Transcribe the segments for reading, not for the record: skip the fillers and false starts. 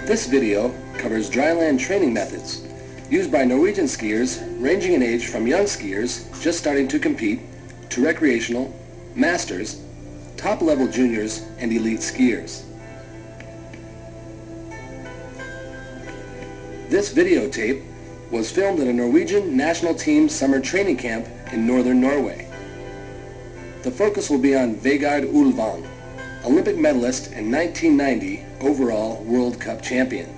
This video covers dryland training methods used by Norwegian skiers ranging in age from young skiers just starting to compete to recreational, masters, top-level juniors, and elite skiers. This videotape was filmed at a Norwegian national team summer training camp in northern Norway. The focus will be on Vegard Ulvang, Olympic medalist and 1990 overall World Cup champion.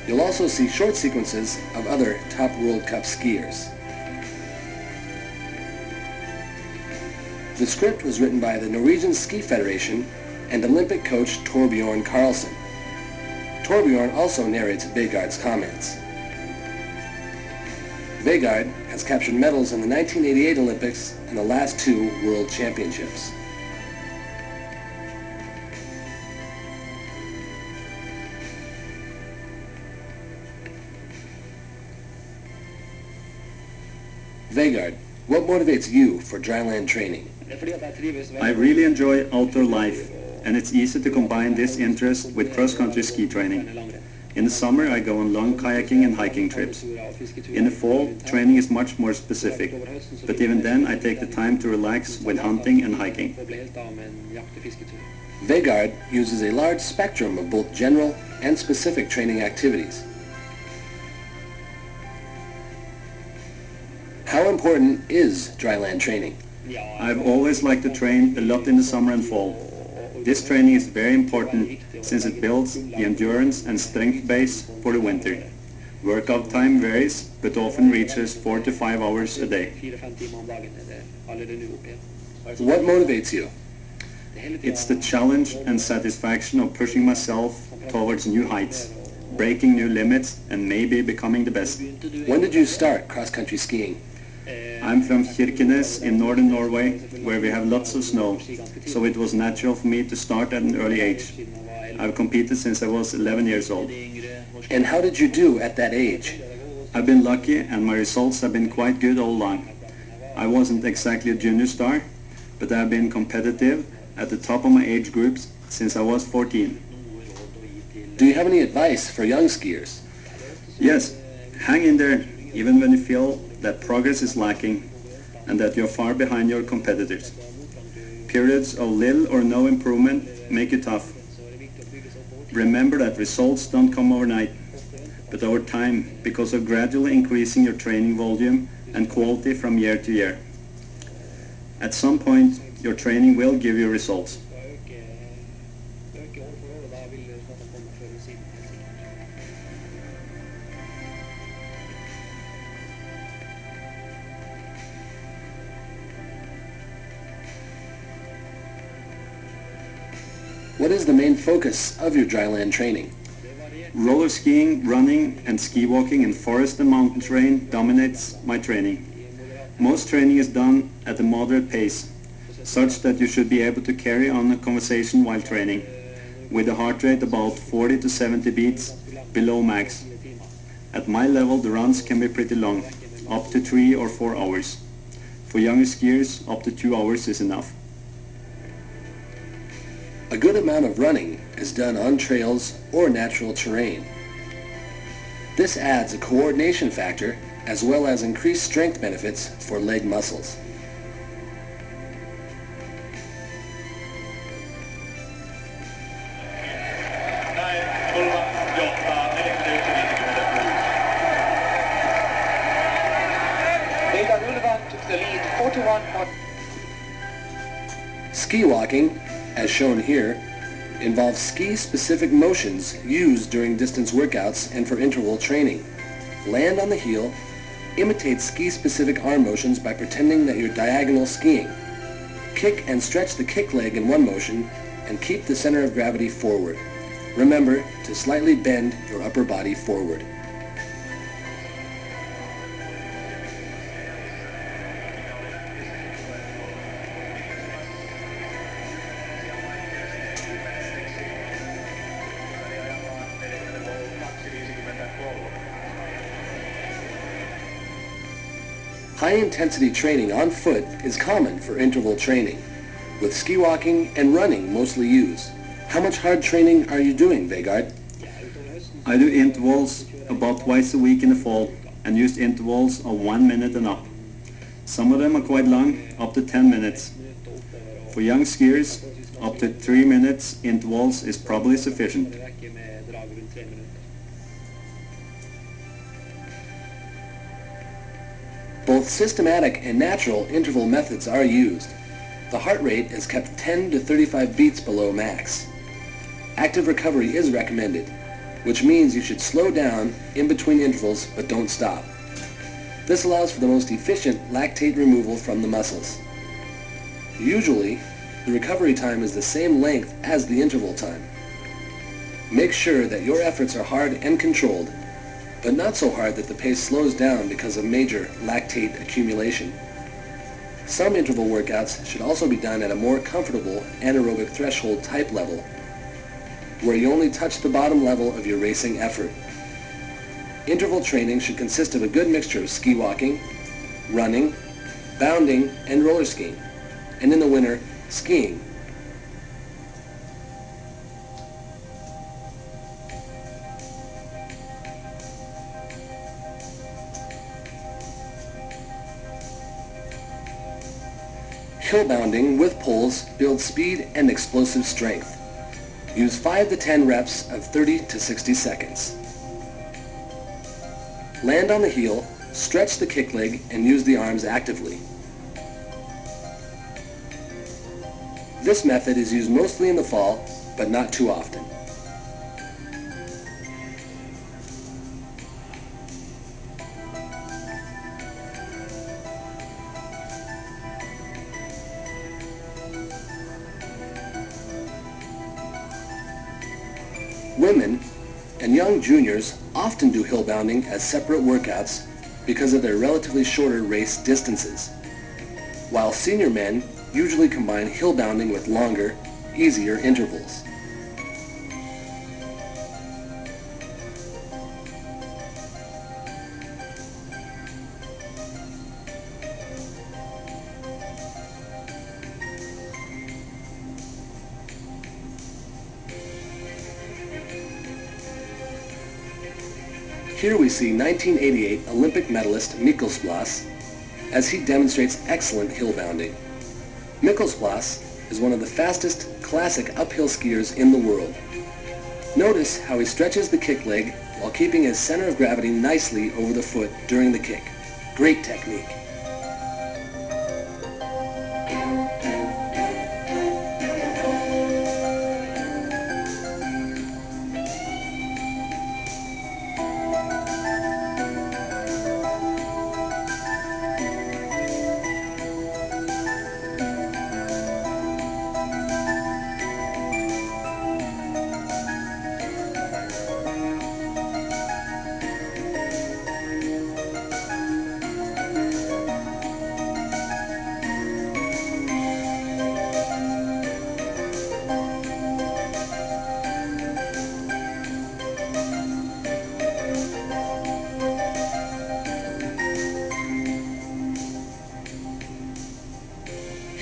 You'll also see short sequences of other top World Cup skiers. The script was written by the Norwegian Ski Federation and Olympic coach Torbjorn Karlsson. Torbjorn also narrates Vegard's comments. Vegard has captured medals in the 1988 Olympics and the last two World Championships. Vegard, what motivates you for dryland training? I really enjoy outdoor life, and it's easy to combine this interest with cross-country ski training. In the summer I go on long kayaking and hiking trips. In the fall, training is much more specific, but even then I take the time to relax with hunting and hiking. Vegard uses a large spectrum of both general and specific training activities. How important is dryland training? I've always liked to train a lot in the summer and fall. This training is very important since it builds the endurance and strength base for the winter. Workout time varies, but often reaches 4 to 5 hours a day. What motivates you? It's the challenge and satisfaction of pushing myself towards new heights, breaking new limits, and maybe becoming the best. When did you start cross-country skiing? I'm from Kirkenes in northern Norway, where we have lots of snow, so it was natural for me to start at an early age. I've competed since I was 11 years old. And how did you do at that age? I've been lucky and my results have been quite good all along. I wasn't exactly a junior star, but I've been competitive at the top of my age groups since I was 14. Do you have any advice for young skiers? Yes, hang in there even when you feel that progress is lacking and that you're far behind your competitors. Periods of little or no improvement make it tough. Remember that results don't come overnight, but over time because of gradually increasing your training volume and quality from year to year. At some point, your training will give you results. What is the main focus of your dryland training? Roller skiing, running, and ski walking in forest and mountain terrain dominates my training. Most training is done at a moderate pace, such that you should be able to carry on a conversation while training, with a heart rate about 40 to 70 beats below max. At my level, the runs can be pretty long, up to 3 or 4 hours. For younger skiers, up to 2 hours is enough. A good amount of running is done on trails or natural terrain. This adds a coordination factor as well as increased strength benefits for leg muscles. Vegard Ulvang took the lead 41. Ski walking, as shown here, involves ski-specific motions used during distance workouts and for interval training. Land on the heel, imitate ski-specific arm motions by pretending that you're diagonal skiing. Kick and stretch the kick leg in one motion and keep the center of gravity forward. Remember to slightly bend your upper body forward. High-intensity training on foot is common for interval training, with ski walking and running mostly used. How much hard training are you doing, Vegard? I do intervals about twice a week in the fall and use intervals of 1 minute and up. Some of them are quite long, up to 10 minutes. For young skiers, up to 3 minutes intervals is probably sufficient. Both systematic and natural interval methods are used. The heart rate is kept 10 to 35 beats below max. Active recovery is recommended, which means you should slow down in between intervals but don't stop. This allows for the most efficient lactate removal from the muscles. Usually, the recovery time is the same length as the interval time. Make sure that your efforts are hard and controlled, but not so hard that the pace slows down because of major lactate accumulation. Some interval workouts should also be done at a more comfortable anaerobic threshold type level, where you only touch the bottom level of your racing effort. Interval training should consist of a good mixture of ski walking, running, bounding, and roller skiing, and in the winter, skiing. Hill bounding with poles builds speed and explosive strength. Use 5 to 10 reps of 30 to 60 seconds. Land on the heel, stretch the kick leg, and use the arms actively. This method is used mostly in the fall, but not too often. Women and young juniors often do hill bounding as separate workouts because of their relatively shorter race distances, while senior men usually combine hill bounding with longer, easier intervals. Here we see 1988 Olympic medalist Mikkelsplass as he demonstrates excellent hill bounding. Mikkelsplass is one of the fastest classic uphill skiers in the world. Notice how he stretches the kick leg while keeping his center of gravity nicely over the foot during the kick. Great technique.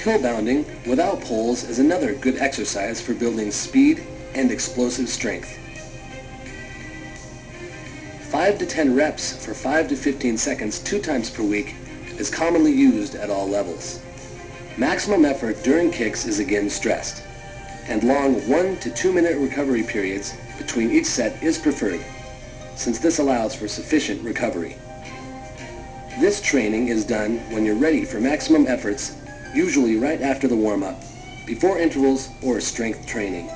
Hill bounding without poles is another good exercise for building speed and explosive strength. 5 to 10 reps for 5 to 15 seconds 2 times per week is commonly used at all levels. Maximum effort during kicks is again stressed, and long 1 to 2 minute recovery periods between each set is preferred, since this allows for sufficient recovery. This training is done when you're ready for maximum efforts, usually right after the warm-up, before intervals or strength training.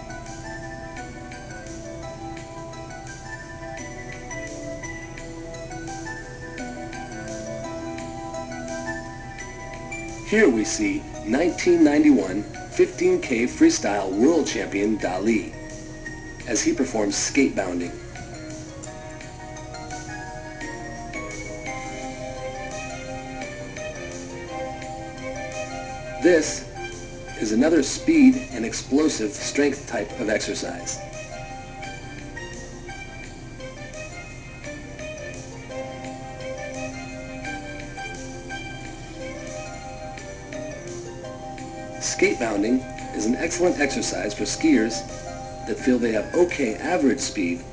Here we see 1991 15K freestyle world champion Dali as he performs skate bounding. This is another speed and explosive strength type of exercise. Skate bounding is an excellent exercise for skiers that feel they have okay average speed,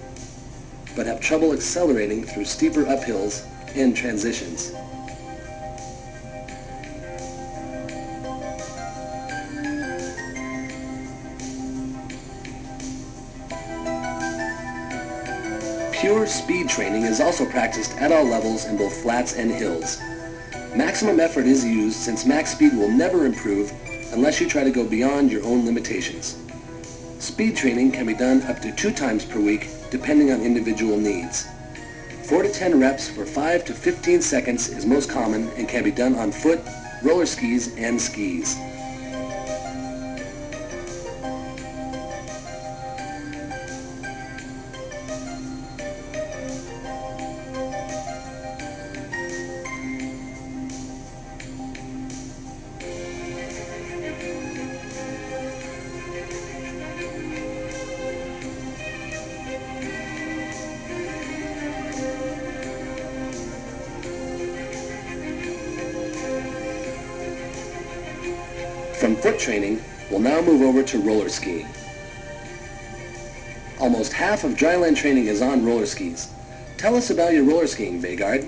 but have trouble accelerating through steeper uphills and transitions. Pure speed training is also practiced at all levels in both flats and hills. Maximum effort is used since max speed will never improve unless you try to go beyond your own limitations. Speed training can be done up to 2 times per week depending on individual needs. 4 to 10 reps for 5 to 15 seconds is most common and can be done on foot, roller skis, and skis. From foot training, we'll now move over to roller skiing. Almost half of Dryland Training is on roller skis. Tell us about your roller skiing, Vegard.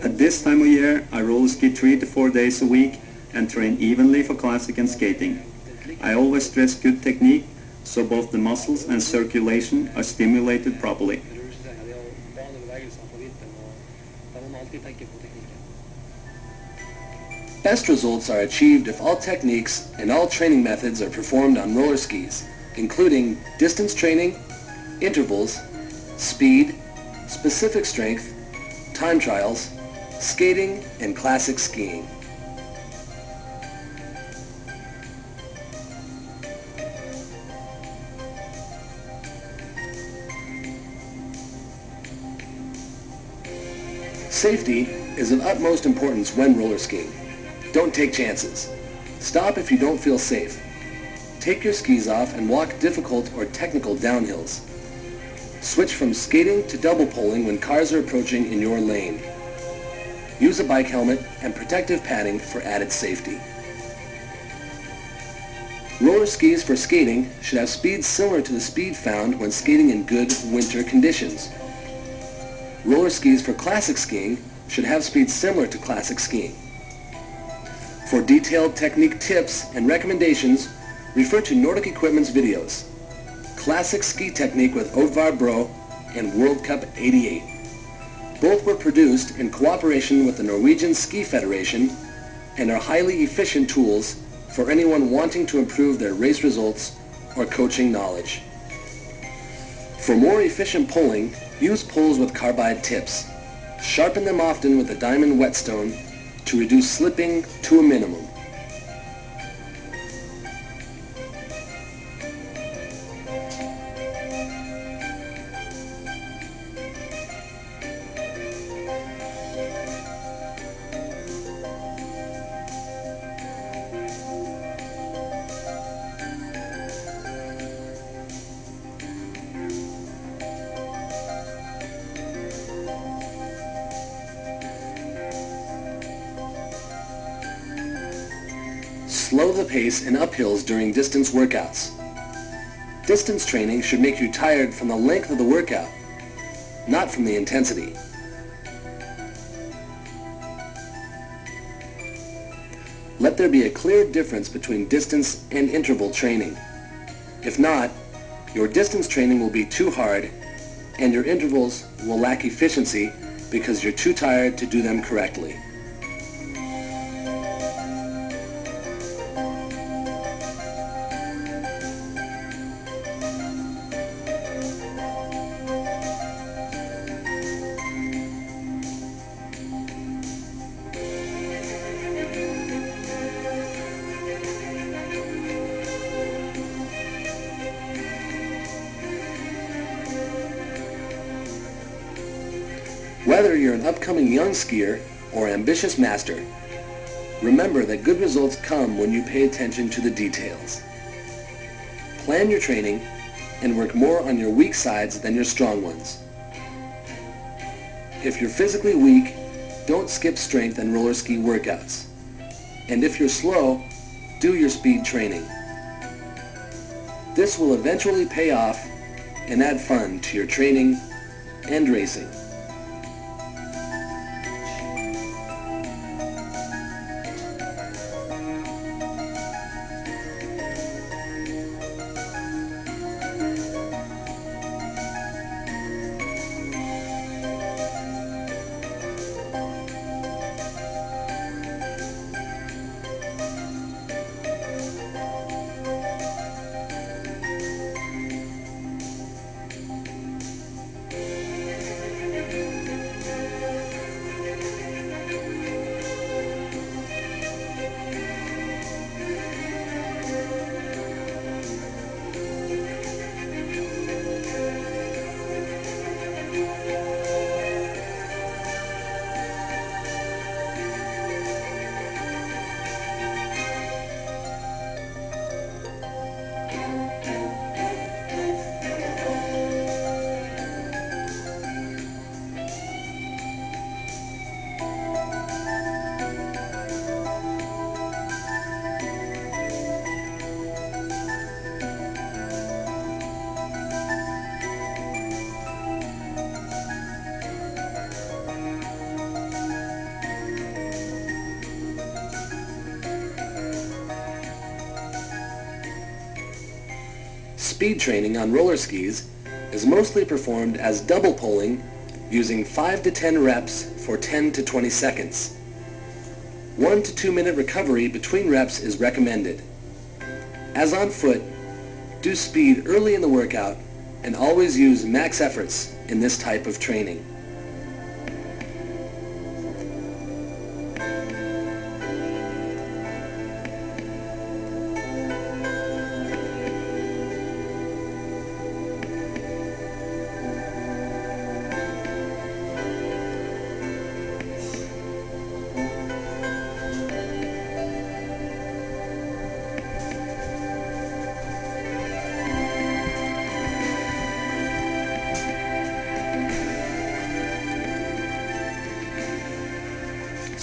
At this time of year, I roller ski 3 to 4 days a week and train evenly for classic and skating. I always stress good technique, so both the muscles and circulation are stimulated properly. Best results are achieved if all techniques and all training methods are performed on roller skis, including distance training, intervals, speed, specific strength, time trials, skating, and classic skiing. Safety is of utmost importance when roller skiing. Don't take chances. Stop if you don't feel safe. Take your skis off and walk difficult or technical downhills. Switch from skating to double poling when cars are approaching in your lane. Use a bike helmet and protective padding for added safety. Roller skis for skating should have speeds similar to the speed found when skating in good winter conditions. Roller skis for classic skiing should have speeds similar to classic skiing. For detailed technique tips and recommendations, refer to Nordic Equipment's videos, Classic Ski Technique with Oddvar Bro and World Cup 88. Both were produced in cooperation with the Norwegian Ski Federation and are highly efficient tools for anyone wanting to improve their race results or coaching knowledge. For more efficient poling, use poles with carbide tips. Sharpen them often with a diamond whetstone to reduce slipping to a minimum. Slow the pace in uphills during distance workouts. Distance training should make you tired from the length of the workout, not from the intensity. Let there be a clear difference between distance and interval training. If not, your distance training will be too hard and your intervals will lack efficiency because you're too tired to do them correctly. Whether you're an upcoming young skier or ambitious master, remember that good results come when you pay attention to the details. Plan your training and work more on your weak sides than your strong ones. If you're physically weak, don't skip strength and roller ski workouts. And if you're slow, do your speed training. This will eventually pay off and add fun to your training and racing. Speed training on roller skis is mostly performed as double poling using 5 to 10 reps for 10 to 20 seconds. 1 to 2 minute recovery between reps is recommended. As on foot, do speed early in the workout and always use max efforts in this type of training.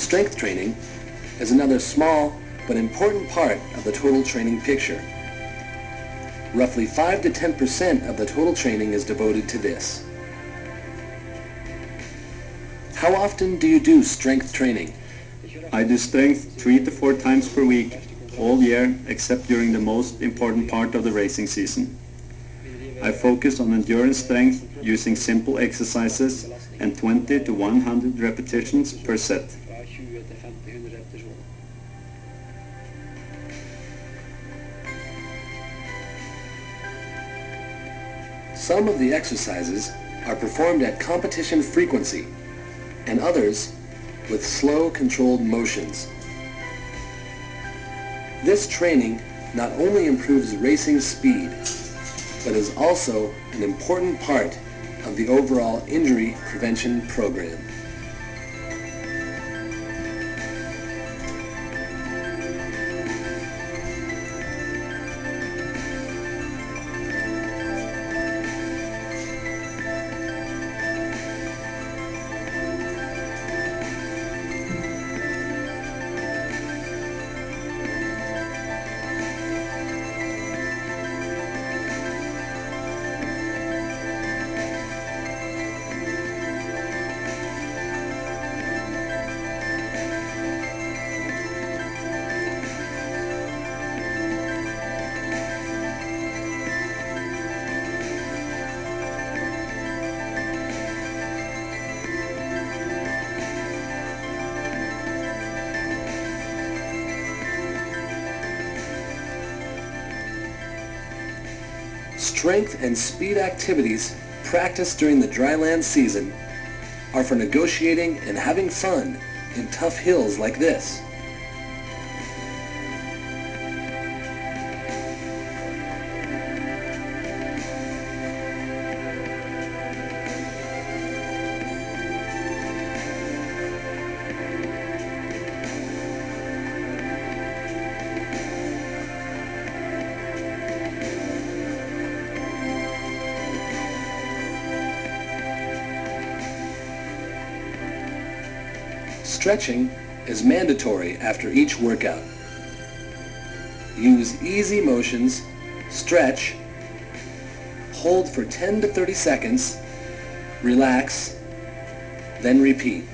Strength training is another small but important part of the total training picture. Roughly 5 to 10% of the total training is devoted to this. How often do you do strength training? I do strength 3 to 4 times per week, all year except during the most important part of the racing season. I focus on endurance strength using simple exercises and 20 to 100 repetitions per set. Some of the exercises are performed at competition frequency and others with slow controlled motions. This training not only improves racing speed, but is also an important part of the overall injury prevention program. Strength and speed activities practiced during the dryland season are for negotiating and having fun in tough hills like this. Stretching is mandatory after each workout. Use easy motions, stretch, Hold for 10 to 30 seconds, relax, then repeat.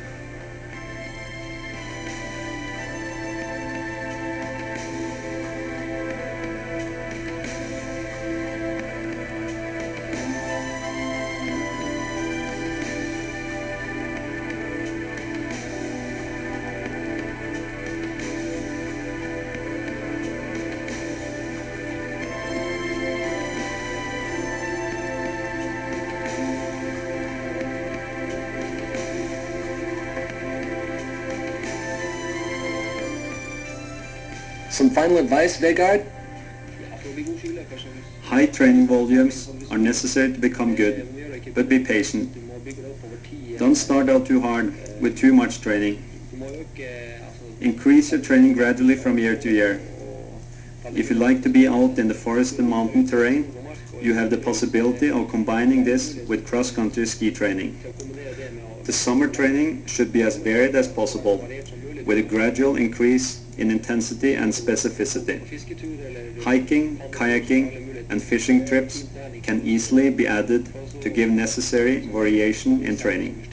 Some final advice, Vegard? High training volumes are necessary to become good, but be patient. Don't start out too hard with too much training. Increase your training gradually from year to year. If you like to be out in the forest and mountain terrain, you have the possibility of combining this with cross-country ski training. The summer training should be as varied as possible, with a gradual increase in intensity and specificity. Hiking, kayaking and fishing trips can easily be added to give necessary variation in training.